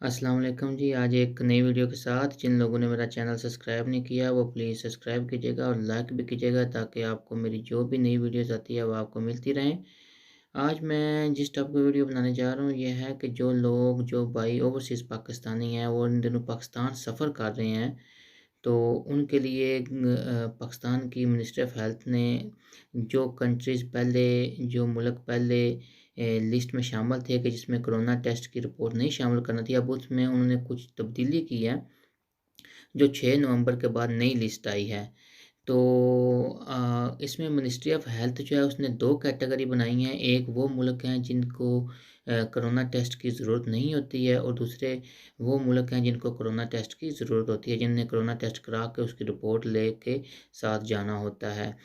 अस्सलाम वालेकुम जी। आज एक नई वीडियो के साथ जिन लोगों ने मेरा चैनल सब्सक्राइब नहीं किया वो प्लीज़ सब्सक्राइब कीजिएगा और लाइक भी कीजिएगा ताकि आपको मेरी जो भी नई वीडियोज़ आती है वो आपको मिलती रहें। आज मैं जिस टॉपिक पे वीडियो बनाने जा रहा हूँ ये है कि जो लोग जो भाई ओवरसीज़ पाकिस्तानी हैं वो इन दिनों पाकिस्तान सफ़र कर रहे हैं, तो उनके लिए पाकिस्तान की मिनिस्ट्री ऑफ हेल्थ ने जो कंट्रीज़ पहले जो मुल्क पहले लिस्ट में शामिल थे कि जिसमें कोरोना टेस्ट की रिपोर्ट नहीं शामिल करना थी, अब उसमें उन्होंने कुछ तब्दीली की है, जो 6 नवंबर के बाद नई लिस्ट आई है। तो इसमें मिनिस्ट्री ऑफ हेल्थ जो है उसने 2 कैटेगरी बनाई हैं। एक वो मुल्क हैं जिनको कोरोना टेस्ट की ज़रूरत नहीं होती है और दूसरे वो मुल्क हैं जिनको कोरोना टेस्ट की ज़रूरत होती है, जिन्हें कोरोना टेस्ट करा के उसकी रिपोर्ट लेके साथ जाना होता है।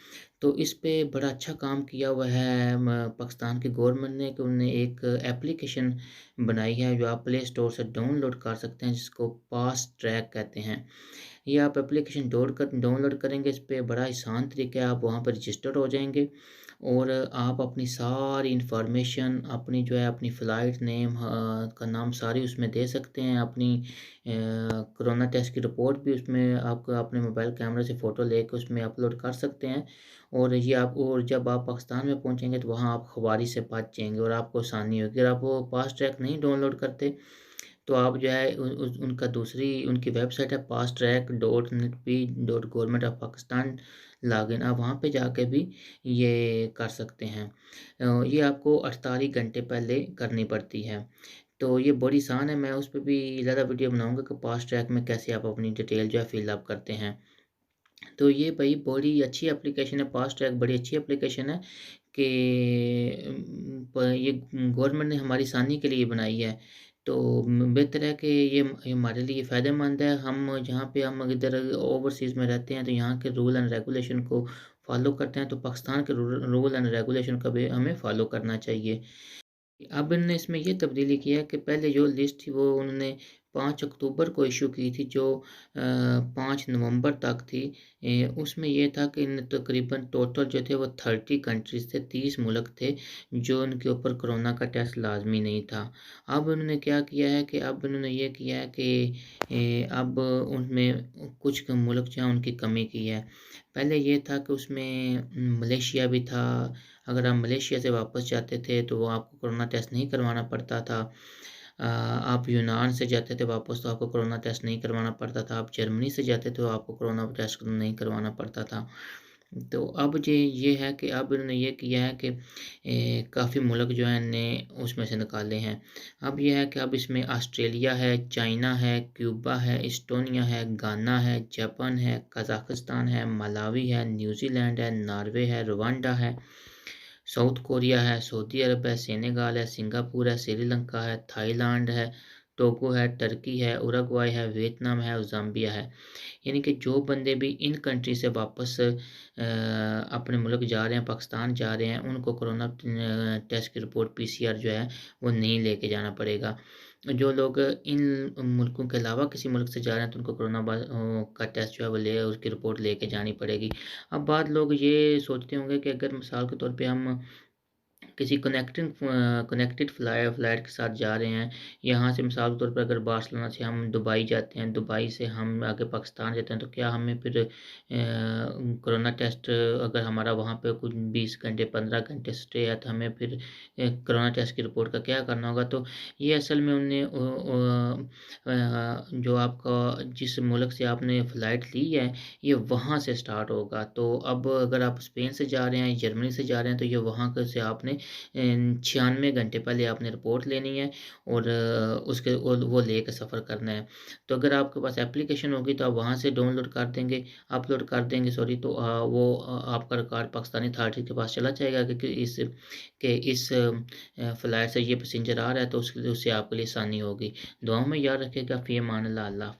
तो इस पे बड़ा अच्छा काम किया हुआ है पाकिस्तान की गवर्नमेंट ने कि उन्होंने एक एप्लीकेशन बनाई है जो आप प्ले स्टोर से डाउनलोड कर सकते हैं, जिसको फास्ट ट्रैक कहते हैं। ये आप एप्लीकेशन डाउनलोड करेंगे, इस पे बड़ा आसान तरीका है, आप वहाँ पर रजिस्टर हो जाएँगे और आप अपनी सारी इन्फॉर्मेशन अपनी जो है अपनी फ़्लाइट नेम का नाम सारी उसमें दे सकते हैं, अपनी कोरोना टेस्ट की रिपोर्ट भी उसमें आपको अपने मोबाइल कैमरे से फ़ोटो लेके उसमें अपलोड कर सकते हैं और ये आप और जब आप पाकिस्तान में पहुँचेंगे तो वहाँ आप खबारी से बच जाएँगे और आपको आसानी होगी। अगर आप वो फास्ट ट्रैक नहीं डाउनलोड करते तो आप जो है उनका दूसरी उनकी वेबसाइट है fasttrack.netp.government.of.pakistan लॉगिन, आप वहाँ पे जाके भी ये कर सकते हैं। ये आपको 48 घंटे पहले करनी पड़ती है। तो ये बड़ी आसान है, मैं उस पे भी ज़्यादा वीडियो बनाऊँगा कि फास्ट ट्रैक में कैसे आप अपनी डिटेल जो है फ़िल अप करते हैं। तो ये भई बड़ी अच्छी एप्लीकेशन है, फास्ट ट्रैक बड़ी अच्छी एप्लीकेशन है कि ये गवर्नमेंट ने हमारी आसानी के लिए बनाई है। तो बेहतर है कि ये हमारे लिए फ़ायदेमंद है। हम जहाँ पे हम इधर ओवरसीज़ में रहते हैं तो यहाँ के रूल एंड रेगुलेशन को फ़ॉलो करते हैं, तो पाकिस्तान के रूल एंड रेगुलेशन का भी हमें फ़ॉलो करना चाहिए। अब इनने इसमें ये तब्दीली की है कि पहले जो लिस्ट थी वो उन्होंने 5 अक्टूबर को इश्यू की थी, जो 5 नवंबर तक थी। उसमें ये था कि इन तकरीबन टोटल जो थे वो 30 कंट्रीज़ थे, 30 मुल्क थे जो उनके ऊपर कोरोना का टेस्ट लाज़मी नहीं था। अब उन्होंने क्या किया है कि अब उन्होंने ये किया है कि अब उनमें कुछ मुल्क जो हैं उनकी कमी की है। पहले ये था कि उसमें मलेशिया भी था, अगर आप मलेशिया से वापस जाते थे तो वो आपको कोरोना टेस्ट नहीं करवाना पड़ता था। आप यूनान से जाते थे वापस तो आपको कोरोना टेस्ट नहीं करवाना पड़ता था। आप जर्मनी से जाते तो आपको कोरोना टेस्ट नहीं करवाना पड़ता था। तो अब ये है कि अब इन्होंने ये किया है कि काफ़ी मुल्क जो हैं ने उसमें से निकाले हैं। अब ये है कि अब इसमें ऑस्ट्रेलिया है, चाइना है, क्यूबा है, एस्टोनिया है, घाना है, जापान है, कज़ाकिस्तान है, मलावी है, न्यूज़ीलैंड है, नॉर्वे है, रवांडा है, साउथ कोरिया है, सऊदी अरब है, सेनेगाल है, सिंगापुर है, श्रीलंका है, थाईलैंड है, टोगो है, टर्की है, उरुग्वाय है, वियतनाम है और ज़ाम्बिया है। यानी कि जो बंदे भी इन कंट्री से वापस अपने मुल्क जा रहे हैं, पाकिस्तान जा रहे हैं, उनको कोरोना टेस्ट की रिपोर्ट पीसीआर जो है वो नहीं लेके जाना पड़ेगा। जो लोग इन मुल्कों के अलावा किसी मुल्क से जा रहे हैं तो उनको कोरोना का टेस्ट जो है वो उसकी रिपोर्ट लेके जानी पड़ेगी। अब बाद लोग ये सोचते होंगे कि अगर मिसाल के तौर पे हम किसी कनेक्टेड फ्लाइट के साथ जा रहे हैं, यहाँ से मिसाल के तौर पर अगर बार्सिलोना से हम दुबई जाते हैं, दुबई से हम आगे पाकिस्तान जाते हैं, तो क्या हमें फिर कोरोना टेस्ट अगर हमारा वहाँ पे कुछ 20 घंटे 15 घंटे स्टे है तो हमें फिर कोरोना टेस्ट की रिपोर्ट का क्या करना होगा? तो ये असल में उनने जो आपका जिस मुल्क से आपने फ़्लाइट ली है, ये वहाँ से स्टार्ट होगा। तो अब अगर आप स्पेन से जा रहे हैं, जर्मनी से जा रहे हैं, तो ये वहाँ क से आपने 96 घंटे पहले आपने रिपोर्ट लेनी है और उसके वो लेके सफ़र करना है। तो अगर आपके पास एप्लीकेशन होगी तो आप वहाँ से डाउनलोड कर देंगे अपलोड कर देंगे सॉरी, तो वो आपका रिकॉर्ड पाकिस्तानी अथॉरिटी के पास चला जाएगा कि इस फ़्लाइट से ये पैसेंजर आ रहा है, तो उससे आपके लिए आसानी होगी। दुआओं में याद रखिएगा। फ़ी अमान अल्लाह।